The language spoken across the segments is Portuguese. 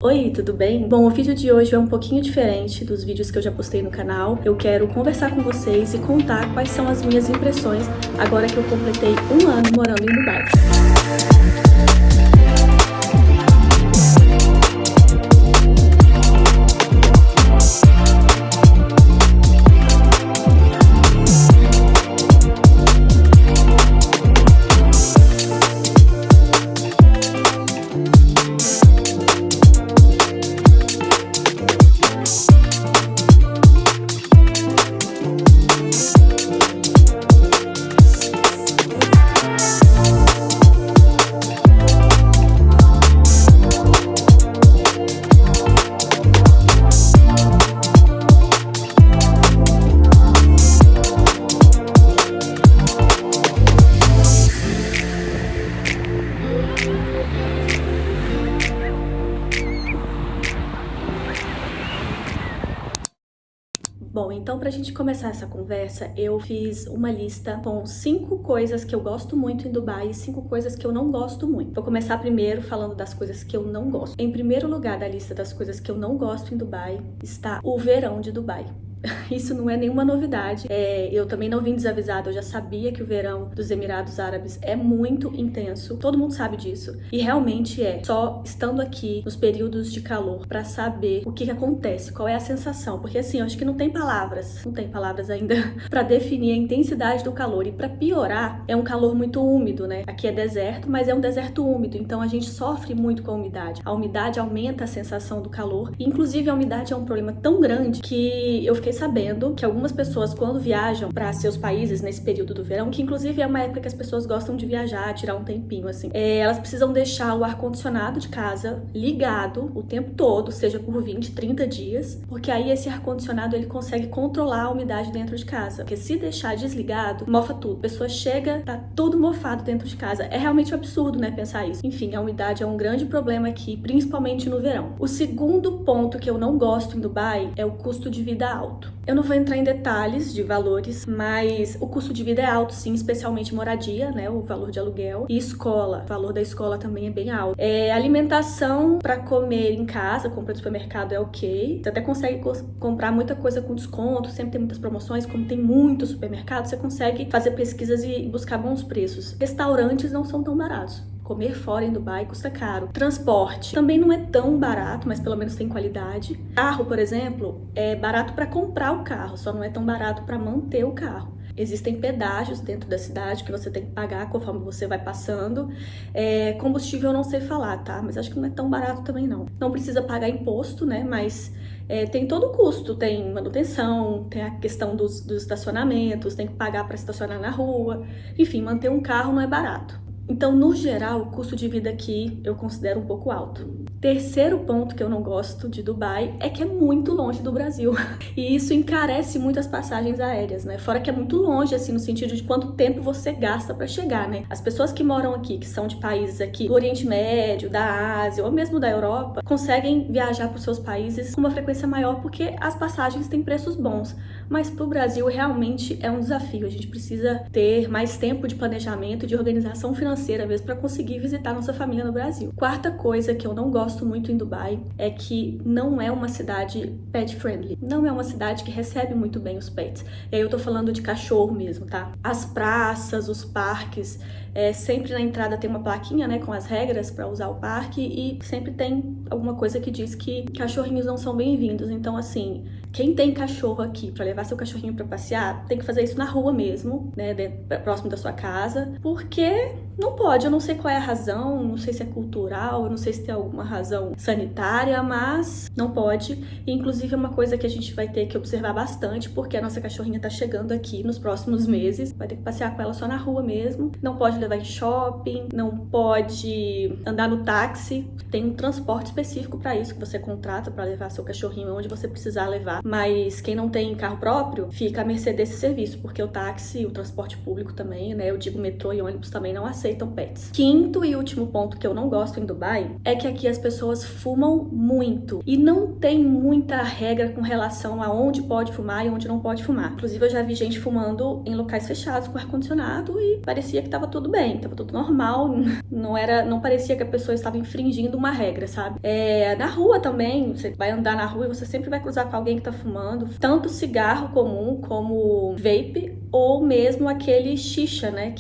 Oi, tudo bem? Bom, o vídeo de hoje é um pouquinho diferente dos vídeos que eu já postei no canal. Eu quero conversar com vocês e contar quais são as minhas impressões agora que eu completei um ano morando em Dubai. Bom, então pra gente começar essa conversa, eu fiz uma lista com 5 coisas que eu gosto muito em Dubai e 5 coisas que eu não gosto muito. Vou começar primeiro falando das coisas que eu não gosto. Em primeiro lugar da lista das coisas que eu não gosto em Dubai está o verão de Dubai. Isso não é nenhuma novidade, eu também não vim desavisada, eu já sabia que o verão dos Emirados Árabes é muito intenso, todo mundo sabe disso, e realmente é só estando aqui nos períodos de calor pra saber o que acontece, qual é a sensação, porque assim, eu acho que não tem palavras ainda pra definir a intensidade do calor, e pra piorar, é um calor muito úmido, né? Aqui é deserto, mas é um deserto úmido, então a gente sofre muito com a umidade aumenta a sensação do calor, e inclusive a umidade é um problema tão grande que eu fiquei sabendo que algumas pessoas, quando viajam para seus países nesse período do verão, que inclusive é uma época que as pessoas gostam de viajar, tirar um tempinho assim, elas precisam deixar o ar-condicionado de casa ligado o tempo todo, seja por 20, 30 dias, porque aí esse ar-condicionado ele consegue controlar a umidade dentro de casa, porque se deixar desligado, mofa tudo. A pessoa chega, tá tudo mofado dentro de casa. É realmente um absurdo, né, pensar isso. Enfim, a umidade é um grande problema aqui, principalmente no verão. O segundo ponto que eu não gosto em Dubai é o custo de vida alto. Eu não vou entrar em detalhes de valores, mas o custo de vida é alto, sim, especialmente moradia, né, o valor de aluguel, e escola, o valor da escola também é bem alto. Alimentação para comer em casa, compra de supermercado é ok, você até consegue comprar muita coisa com desconto, sempre tem muitas promoções, como tem muito supermercado, você consegue fazer pesquisas e buscar bons preços. Restaurantes não são tão baratos. Comer fora em Dubai custa caro. Transporte também não é tão barato, mas pelo menos tem qualidade. Carro, por exemplo, é barato para comprar o carro, só não é tão barato para manter o carro. Existem pedágios dentro da cidade que você tem que pagar conforme você vai passando. Combustível eu não sei falar, tá? Mas acho que não é tão barato também não. Não precisa pagar imposto, né? Mas tem todo o custo, tem manutenção, tem a questão dos estacionamentos, tem que pagar para estacionar na rua. Enfim, manter um carro não é barato. Então, no geral, o custo de vida aqui eu considero um pouco alto. Terceiro ponto que eu não gosto de Dubai é que é muito longe do Brasil. E isso encarece muito as passagens aéreas, né? Fora que é muito longe, assim, no sentido de quanto tempo você gasta para chegar, né? As pessoas que moram aqui, que são de países aqui do Oriente Médio, da Ásia ou mesmo da Europa, conseguem viajar para os seus países com uma frequência maior porque as passagens têm preços bons. Mas para o Brasil realmente é um desafio. A gente precisa ter mais tempo de planejamento e de organização financeira mesmo para conseguir visitar nossa família no Brasil. Quarta coisa que eu não gosto muito em Dubai é que não é uma cidade pet friendly. Não é uma cidade que recebe muito bem os pets. E aí eu tô falando de cachorro mesmo, tá? As praças, os parques, sempre na entrada tem uma plaquinha, né, com as regras para usar o parque e sempre tem alguma coisa que diz que cachorrinhos não são bem-vindos. Então, assim, quem tem cachorro aqui para levar seu cachorrinho para passear, tem que fazer isso na rua mesmo, né, próximo da sua casa, porque não pode. Eu não sei qual é a razão, não sei se é cultural, eu não sei se tem alguma razão sanitária, mas não pode. E, inclusive, é uma coisa que a gente vai ter que observar bastante, porque a nossa cachorrinha tá chegando aqui nos próximos meses, vai ter que passear com ela só na rua mesmo, não pode levar em shopping, não pode andar no táxi, tem um transporte específico para isso que você contrata para levar seu cachorrinho onde você precisar levar, mas quem não tem carro próprio fica à mercê desse serviço, porque o táxi, o transporte público também, né, eu digo metrô e ônibus também não aceitam pets. Quinto e último ponto que eu não gosto em Dubai é que aqui as pessoas fumam muito e não tem muita regra com relação a onde pode fumar e onde não pode fumar. Inclusive eu já vi gente fumando em locais fechados com ar-condicionado e parecia que tava tudo bem. bem, tava tudo normal, não parecia que a pessoa estava infringindo uma regra, sabe? Na rua também, você vai andar na rua e você sempre vai cruzar com alguém que tá fumando, tanto cigarro comum como vape, ou mesmo aquele xixa, né,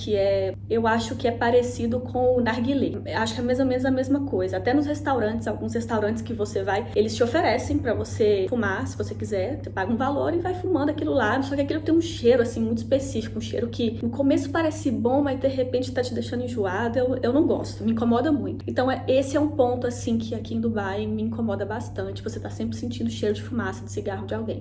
eu acho que é parecido com o narguilé. Acho que é mais ou menos a mesma coisa. Até nos restaurantes, alguns restaurantes que você vai, eles te oferecem pra você fumar, se você quiser, você paga um valor e vai fumando aquilo lá, só que aquilo tem um cheiro, assim, muito específico, um cheiro que no começo parece bom, mas de repente tá te deixando enjoada. Eu não gosto, me incomoda muito. Então esse é um ponto, assim, que aqui em Dubai me incomoda bastante, você tá sempre sentindo o cheiro de fumaça de cigarro de alguém.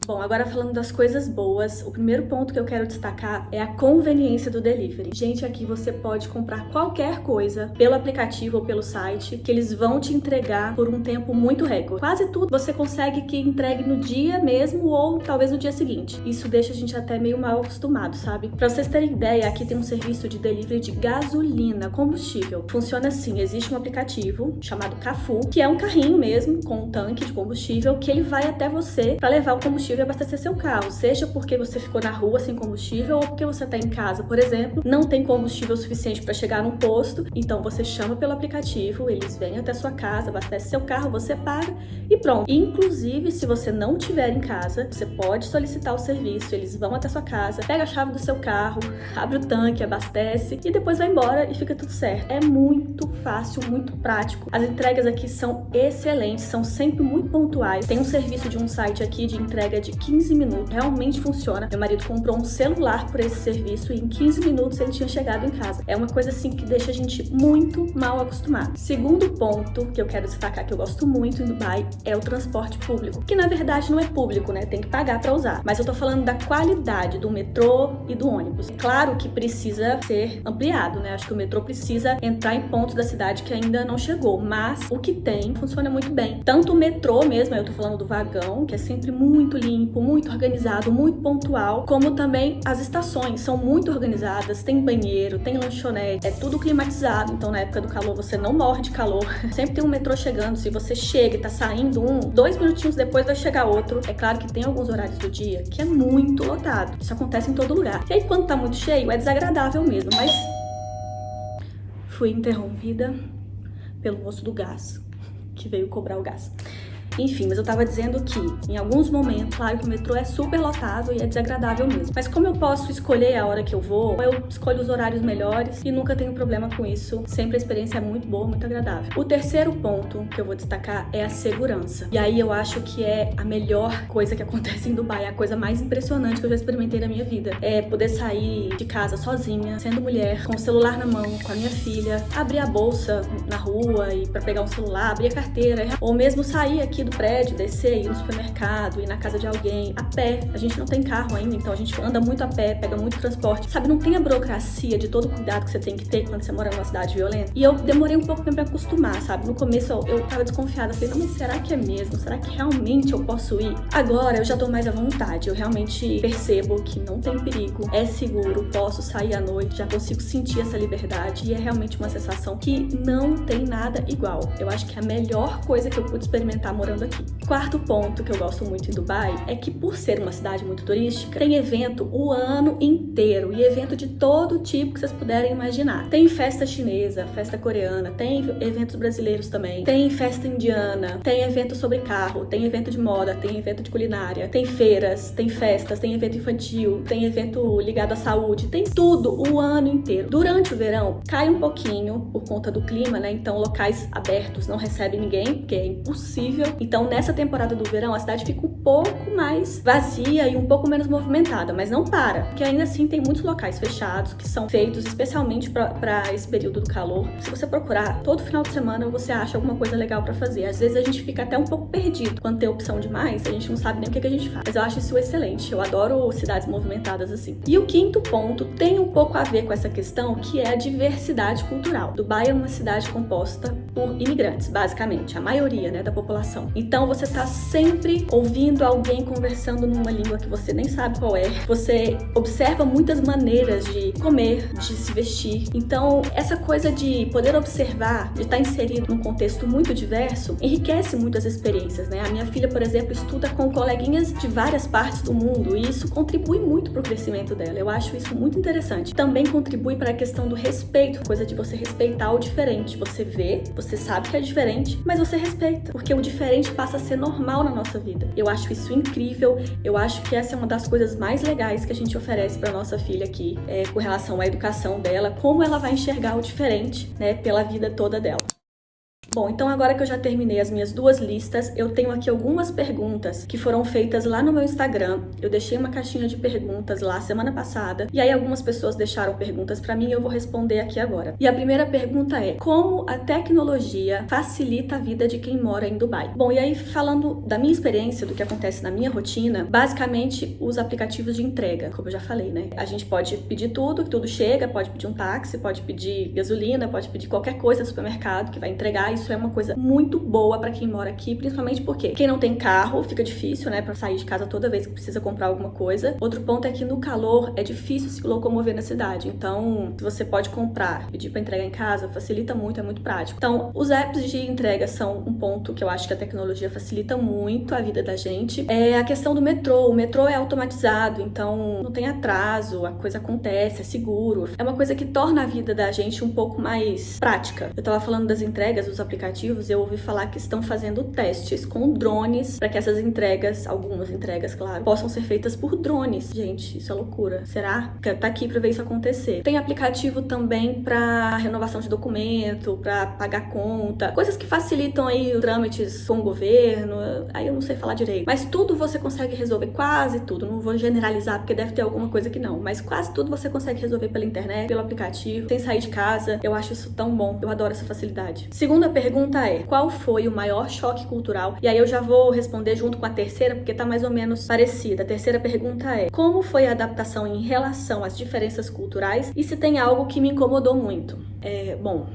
Bom, agora falando das coisas boas, o primeiro ponto que eu quero destacar é a conveniência do delivery. Gente, aqui você pode comprar qualquer coisa pelo aplicativo ou pelo site, que eles vão te entregar por um tempo muito recorde. Quase tudo você consegue que entregue no dia mesmo ou talvez no dia seguinte. Isso deixa a gente até meio mal acostumado, sabe? Pra vocês terem ideia, aqui tem um serviço de delivery de gasolina, combustível. Funciona assim, existe um aplicativo chamado Cafu, que é um carrinho mesmo, com um tanque de combustível, que ele vai até você pra levar o combustível e abastecer seu carro, seja porque você ficou na rua sem combustível ou porque você tá em casa, por exemplo, não tem combustível suficiente para chegar num posto, então você chama pelo aplicativo, eles vêm até sua casa, abastece seu carro, você paga e pronto. Inclusive, se você não estiver em casa, você pode solicitar o serviço, eles vão até sua casa, pega a chave do seu carro, abre o tanque, abastece e depois vai embora e fica tudo certo. É muito fácil, muito prático. As entregas aqui são excelentes, são sempre muito pontuais. Tem um serviço de um site aqui de entrega de 15 minutos, realmente funciona. Meu marido comprou um celular por esse serviço e em 15 minutos ele tinha chegado em casa. É uma coisa assim que deixa a gente muito mal acostumado. Segundo ponto que eu quero destacar que eu gosto muito em Dubai é o transporte público, que na verdade não é público, né? Tem que pagar para usar. Mas eu tô falando da qualidade do metrô e do ônibus. Claro que precisa ser ampliado, né? Acho que o metrô precisa entrar em pontos da cidade que ainda não chegou, mas o que tem funciona muito bem. Tanto o metrô mesmo, eu tô falando do vagão, que é sempre muito limpo, muito organizado, muito pontual, como também as estações são muito organizadas, tem banheiro, tem lanchonete, é tudo climatizado, então na época do calor você não morre de calor, sempre tem um metrô chegando, se você chega e tá saindo 2 minutinhos depois vai chegar outro. É claro que tem alguns horários do dia que é muito lotado, isso acontece em todo lugar, e aí quando tá muito cheio é desagradável mesmo, mas fui interrompida pelo moço do gás, que veio cobrar o gás. Enfim, mas eu tava dizendo que, em alguns momentos, claro que o metrô é super lotado e é desagradável mesmo. Mas como eu posso escolher a hora que eu vou, eu escolho os horários melhores e nunca tenho problema com isso. Sempre a experiência é muito boa, muito agradável. O terceiro ponto que eu vou destacar é a segurança. E aí eu acho que é a melhor coisa que acontece em Dubai, é a coisa mais impressionante que eu já experimentei na minha vida. É poder sair de casa sozinha, sendo mulher, com o celular na mão, com a minha filha, abrir a bolsa na rua e para pegar um celular, abrir a carteira, ou mesmo sair aqui do prédio, descer, ir no supermercado, ir na casa de alguém, a pé. A gente não tem carro ainda, então a gente anda muito a pé, pega muito transporte. Sabe, não tem a burocracia de todo o cuidado que você tem que ter quando você mora numa cidade violenta. E eu demorei um pouco pra me acostumar, sabe? No começo eu tava desconfiada, falei, não, mas será que é mesmo? Será que realmente eu posso ir? Agora eu já tô mais à vontade, eu realmente percebo que não tem perigo, é seguro, posso sair à noite, já consigo sentir essa liberdade e é realmente uma sensação que não tem nada igual. Eu acho que é a melhor coisa que eu pude experimentar morando aqui. Quarto ponto que eu gosto muito em Dubai é que, por ser uma cidade muito turística, tem evento o ano inteiro e evento de todo tipo que vocês puderem imaginar. Tem festa chinesa, festa coreana, tem eventos brasileiros também, tem festa indiana, tem evento sobre carro, tem evento de moda, tem evento de culinária, tem feiras, tem festas, tem evento infantil, tem evento ligado à saúde, tem tudo o ano inteiro. Durante o verão, cai um pouquinho por conta do clima, né? Então, locais abertos não recebem ninguém, porque é impossível. Então, nessa temporada do verão, a cidade fica um pouco mais vazia e um pouco menos movimentada, mas não para, porque ainda assim tem muitos locais fechados que são feitos especialmente para esse período do calor. Se você procurar, todo final de semana você acha alguma coisa legal para fazer. Às vezes a gente fica até um pouco perdido. Quando tem opção demais, a gente não sabe nem o que a gente faz. Mas eu acho isso excelente. Eu adoro cidades movimentadas assim. E o quinto ponto tem um pouco a ver com essa questão, que é a diversidade cultural. Dubai é uma cidade composta por imigrantes, basicamente, a maioria, né, da população. Então você tá sempre ouvindo alguém conversando numa língua que você nem sabe qual é. Você observa muitas maneiras de comer, de se vestir. Então essa coisa de poder observar, de estar inserido num contexto muito diverso, enriquece muito as experiências, né? A minha filha, por exemplo, estuda com coleguinhas de várias partes do mundo e isso contribui muito para o crescimento dela. Eu acho isso muito interessante. Também contribui para a questão do respeito, coisa de você respeitar o diferente. Você vê, você sabe que é diferente, mas você respeita, porque o diferente passa a ser normal na nossa vida. Eu acho isso incrível, eu acho que essa é uma das coisas mais legais que a gente oferece para nossa filha aqui, com relação à educação dela, como ela vai enxergar o diferente, né, pela vida toda dela. Bom, então agora que eu já terminei as minhas 2 listas, eu tenho aqui algumas perguntas que foram feitas lá no meu Instagram. Eu deixei uma caixinha de perguntas lá semana passada, e aí algumas pessoas deixaram perguntas pra mim e eu vou responder aqui agora. E a primeira pergunta é: como a tecnologia facilita a vida de quem mora em Dubai? Bom, e aí falando da minha experiência, do que acontece na minha rotina, basicamente os aplicativos de entrega, como eu já falei, né? A gente pode pedir tudo chega, pode pedir um táxi, pode pedir gasolina, pode pedir qualquer coisa no supermercado que vai entregar. Isso é uma coisa muito boa para quem mora aqui, principalmente porque quem não tem carro fica difícil, né, para sair de casa toda vez que precisa comprar alguma coisa. Outro ponto é que no calor é difícil se locomover na cidade. Então, se você pode comprar, pedir para entregar em casa, facilita muito, é muito prático. Então, os apps de entrega são um ponto que eu acho que a tecnologia facilita muito a vida da gente. É a questão do metrô. O metrô é automatizado, então não tem atraso, a coisa acontece, é seguro. É uma coisa que torna a vida da gente um pouco mais prática. Eu tava falando das entregas, dos aplicativos, eu ouvi falar que estão fazendo testes com drones para que essas entregas, algumas entregas, claro, possam ser feitas por drones. Gente, isso é loucura. Será? Tá aqui para ver isso acontecer. Tem aplicativo também para renovação de documento, para pagar conta, coisas que facilitam aí os trâmites com o governo. Aí eu não sei falar direito, mas tudo você consegue resolver, quase tudo. Não vou generalizar porque deve ter alguma coisa que não, mas quase tudo você consegue resolver pela internet, pelo aplicativo, sem sair de casa. Eu acho isso tão bom. Eu adoro essa facilidade. Segunda pergunta é: qual foi o maior choque cultural? E aí eu já vou responder junto com a terceira, porque tá mais ou menos parecida. A terceira pergunta é: como foi a adaptação em relação às diferenças culturais e se tem algo que me incomodou muito? Bom,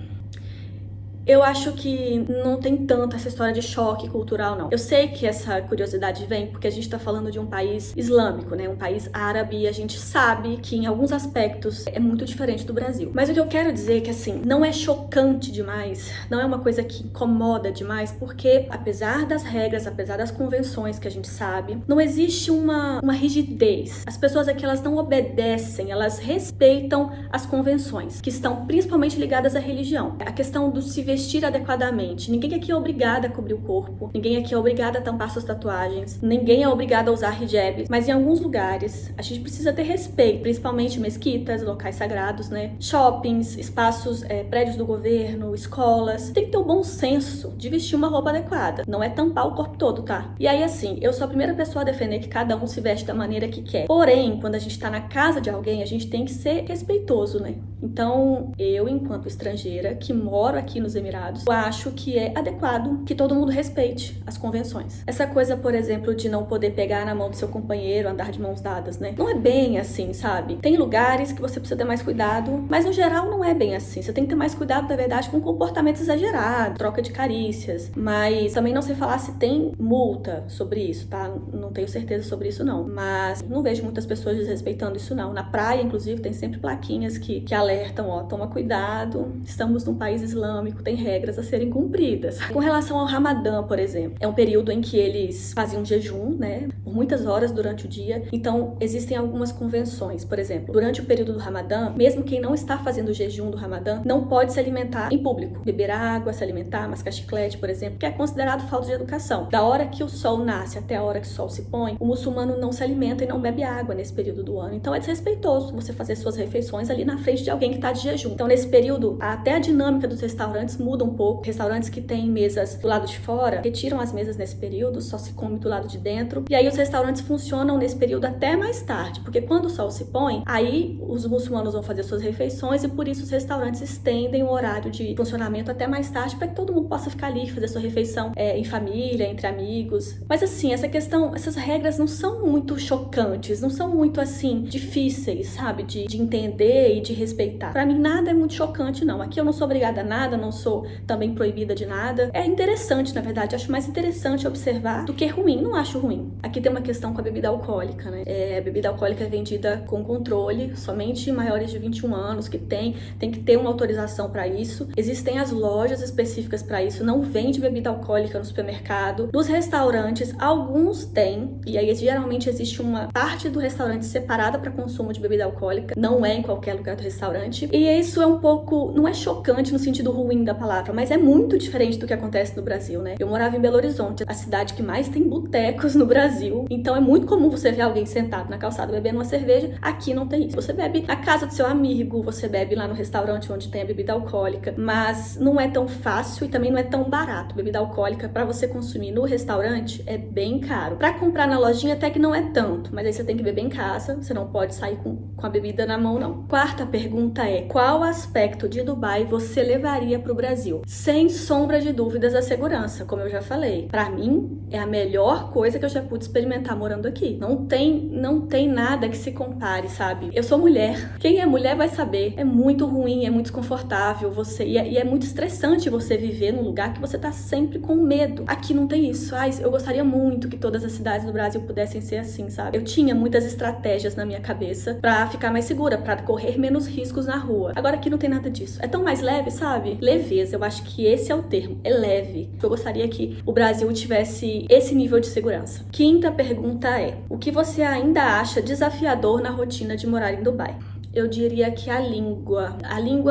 eu acho que não tem tanto essa história de choque cultural, não. Eu sei que essa curiosidade vem porque a gente tá falando de um país islâmico, né? Um país árabe, e a gente sabe que em alguns aspectos é muito diferente do Brasil. Mas o que eu quero dizer é que, assim, não é chocante demais, não é uma coisa que incomoda demais, porque apesar das regras, apesar das convenções que a gente sabe, não existe uma rigidez. As pessoas aqui, elas não obedecem, elas respeitam as convenções, que estão principalmente ligadas à religião. A questão do se vestir adequadamente. Ninguém aqui é obrigado a cobrir o corpo, ninguém aqui é obrigado a tampar suas tatuagens, ninguém é obrigado a usar hijab, mas em alguns lugares a gente precisa ter respeito, principalmente mesquitas, locais sagrados, né? Shoppings, espaços, prédios do governo, escolas. Tem que ter o bom senso de vestir uma roupa adequada, não é tampar o corpo todo, tá? E aí, assim, eu sou a primeira pessoa a defender que cada um se veste da maneira que quer. Porém, quando a gente tá na casa de alguém, a gente tem que ser respeitoso, né? Então, eu, enquanto estrangeira, que moro aqui nos Emirados, eu acho que é adequado que todo mundo respeite as convenções. Essa coisa, por exemplo, de não poder pegar na mão do seu companheiro, andar de mãos dadas, né? Não é bem assim, sabe? Tem lugares que você precisa ter mais cuidado, mas no geral não é bem assim. Você tem que ter mais cuidado, na verdade, com comportamento exagerado, troca de carícias. Mas também não sei falar se tem multa sobre isso, tá? Não tenho certeza sobre isso, não. Mas não vejo muitas pessoas desrespeitando isso, não. Na praia, inclusive, tem sempre plaquinhas que alertam, ó, toma cuidado, estamos num país islâmico, tem regras a serem cumpridas. Com relação ao Ramadã, por exemplo, é um período em que eles faziam jejum, né, por muitas horas durante o dia. Então, existem algumas convenções. Por exemplo, durante o período do Ramadã, mesmo quem não está fazendo o jejum do Ramadã, não pode se alimentar em público. Beber água, se alimentar, mascar chiclete, por exemplo, que é considerado falta de educação. Da hora que o sol nasce até a hora que o sol se põe, o muçulmano não se alimenta e não bebe água nesse período do ano. Então, é desrespeitoso você fazer suas refeições ali na frente de alguém que está de jejum. Então, nesse período, até a dinâmica dos restaurantes muda um pouco. Restaurantes que têm mesas do lado de fora retiram as mesas nesse período, só se come do lado de dentro. E aí os restaurantes funcionam nesse período até mais tarde, porque quando o sol se põe, aí os muçulmanos vão fazer suas refeições e por isso os restaurantes estendem o horário de funcionamento até mais tarde para que todo mundo possa ficar ali, fazer sua refeição em família, entre amigos. Mas assim, essas regras não são muito chocantes, não são muito assim difíceis, sabe, de entender e de respeitar. Para mim nada é muito chocante não. Aqui eu não sou obrigada a nada, não sou também proibida de nada. É interessante, na verdade, acho mais interessante observar do que ruim, não acho ruim. Aqui tem uma questão com a bebida alcoólica, né? A bebida alcoólica é vendida com controle, somente maiores de 21 anos que tem que ter uma autorização para isso. Existem as lojas específicas para isso, não vende bebida alcoólica no supermercado. Nos restaurantes, alguns têm, e aí geralmente existe uma parte do restaurante separada para consumo de bebida alcoólica, não é em qualquer lugar do restaurante. E isso é um pouco, não é chocante no sentido ruim da palavra, mas é muito diferente do que acontece no Brasil, né? Eu morava em Belo Horizonte, a cidade que mais tem botecos no Brasil, então é muito comum você ver alguém sentado na calçada bebendo uma cerveja. Aqui não tem isso. Você bebe na casa do seu amigo, você bebe lá no restaurante onde tem a bebida alcoólica, mas não é tão fácil e também não é tão barato. Bebida alcoólica para você consumir no restaurante é bem caro. Para comprar na lojinha até que não é tanto, mas aí você tem que beber em casa, você não pode sair com a bebida na mão não. Quarta pergunta é: qual aspecto de Dubai você levaria para o Brasil? Sem sombra de dúvidas, a segurança, como eu já falei. Para mim é a melhor coisa que eu já pude experimentar morando aqui. Não tem nada que se compare, sabe? Eu sou mulher. Quem é mulher vai saber. É muito ruim, é muito desconfortável e é muito estressante você viver num lugar que você tá sempre com medo. Aqui não tem isso. Eu gostaria muito que todas as cidades do Brasil pudessem ser assim, sabe? Eu tinha muitas estratégias na minha cabeça pra ficar mais segura, pra correr menos riscos na rua. Agora aqui não tem nada disso. É tão mais leve, sabe? Leveza, eu acho que esse é o termo. É leve. Eu gostaria que o Brasil tivesse esse nível de segurança. Quinta pergunta é: o que você ainda acha desafiador na rotina de morar em Dubai? Eu diria que a língua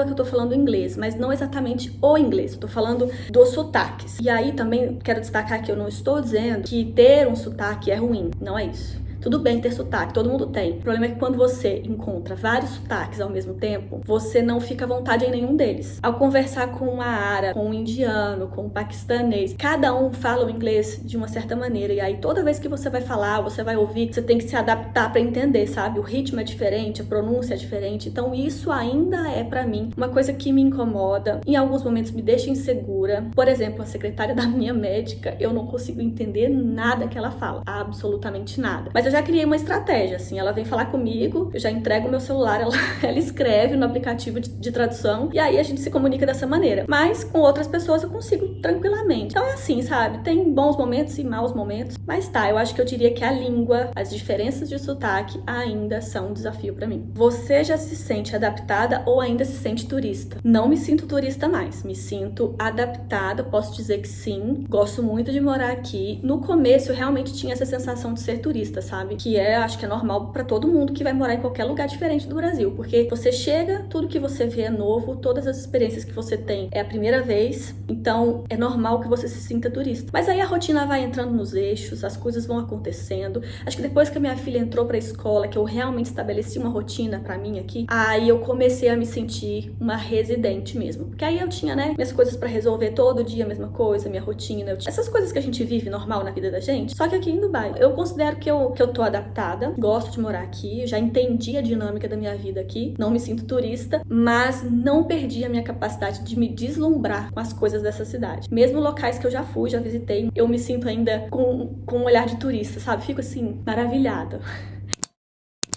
que eu tô falando inglês, mas não exatamente o inglês, eu tô falando dos sotaques. E aí também quero destacar que eu não estou dizendo que ter um sotaque é ruim, não é isso. Tudo bem ter sotaque, todo mundo tem. O problema é que quando você encontra vários sotaques ao mesmo tempo, você não fica à vontade em nenhum deles. Ao conversar com uma árabe, com um indiano, com um paquistanês, cada um fala o inglês de uma certa maneira. E aí toda vez que você vai falar, você vai ouvir, você tem que se adaptar para entender, sabe? O ritmo é diferente, a pronúncia é diferente. Então isso ainda é para mim uma coisa que me incomoda. Em alguns momentos me deixa insegura. Por exemplo, a secretária da minha médica, eu não consigo entender nada que ela fala. Absolutamente nada. Mas eu já criei uma estratégia, assim, ela vem falar comigo, eu já entrego o meu celular, ela escreve no aplicativo de tradução e aí a gente se comunica dessa maneira. Mas com outras pessoas eu consigo tranquilamente. Então é assim, sabe? Tem bons momentos e maus momentos, mas tá, eu acho que eu diria que a língua, as diferenças de sotaque ainda são um desafio pra mim. Você já se sente adaptada ou ainda se sente turista? Não me sinto turista mais, me sinto adaptada, posso dizer que sim, gosto muito de morar aqui. No começo eu realmente tinha essa sensação de ser turista, sabe? Que acho que é normal pra todo mundo que vai morar em qualquer lugar diferente do Brasil, porque você chega, tudo que você vê é novo, todas as experiências que você tem é a primeira vez, então é normal que você se sinta turista. Mas aí a rotina vai entrando nos eixos, as coisas vão acontecendo. Acho que depois que a minha filha entrou pra escola, que eu realmente estabeleci uma rotina pra mim aqui, aí eu comecei a me sentir uma residente mesmo, porque aí eu tinha, né, minhas coisas pra resolver todo dia, a mesma coisa, minha rotina, essas coisas que a gente vive normal na vida da gente, só que aqui em Dubai. Eu considero que eu tô adaptada, gosto de morar aqui, já entendi a dinâmica da minha vida aqui, não me sinto turista, mas não perdi a minha capacidade de me deslumbrar com as coisas dessa cidade. Mesmo locais que eu já fui, já visitei, eu me sinto ainda com um olhar de turista, sabe? Fico assim, maravilhada.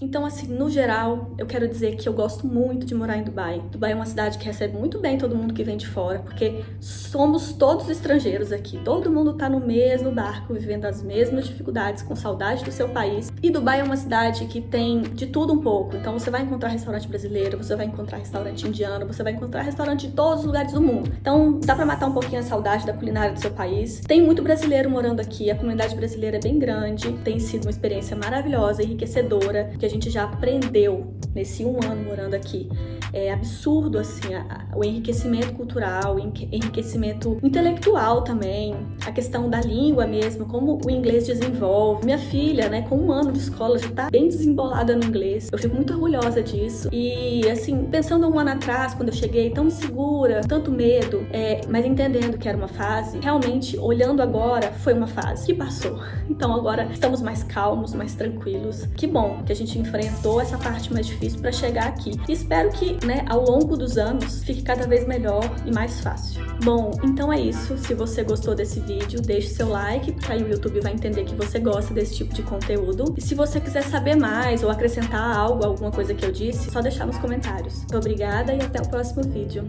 Então, assim, no geral, eu quero dizer que eu gosto muito de morar em Dubai. Dubai é uma cidade que recebe muito bem todo mundo que vem de fora, porque somos todos estrangeiros aqui. Todo mundo tá no mesmo barco, vivendo as mesmas dificuldades, com saudade do seu país. E Dubai é uma cidade que tem de tudo um pouco. Então, você vai encontrar restaurante brasileiro, você vai encontrar restaurante indiano, você vai encontrar restaurante de todos os lugares do mundo. Então, dá pra matar um pouquinho a saudade da culinária do seu país. Tem muito brasileiro morando aqui, a comunidade brasileira é bem grande, tem sido uma experiência maravilhosa, enriquecedora, que a gente já aprendeu nesse 1 ano morando aqui. É absurdo, assim, o enriquecimento cultural, o enriquecimento intelectual também, a questão da língua mesmo, como o inglês desenvolve. Minha filha, né, com 1 ano de escola, já tá bem desembolada no inglês. Eu fico muito orgulhosa disso. E, assim, pensando 1 ano atrás, quando eu cheguei tão insegura, tanto medo, mas entendendo que era uma fase, realmente, olhando agora, foi uma fase que passou. Então agora estamos mais calmos, mais tranquilos. Que bom que a gente enfrentou essa parte mais difícil para chegar aqui. E espero que, né, ao longo dos anos, fique cada vez melhor e mais fácil. Bom, então é isso. Se você gostou desse vídeo, deixe seu like, porque aí o YouTube vai entender que você gosta desse tipo de conteúdo. E se você quiser saber mais ou acrescentar algo, alguma coisa que eu disse, só deixar nos comentários. Muito obrigada e até o próximo vídeo.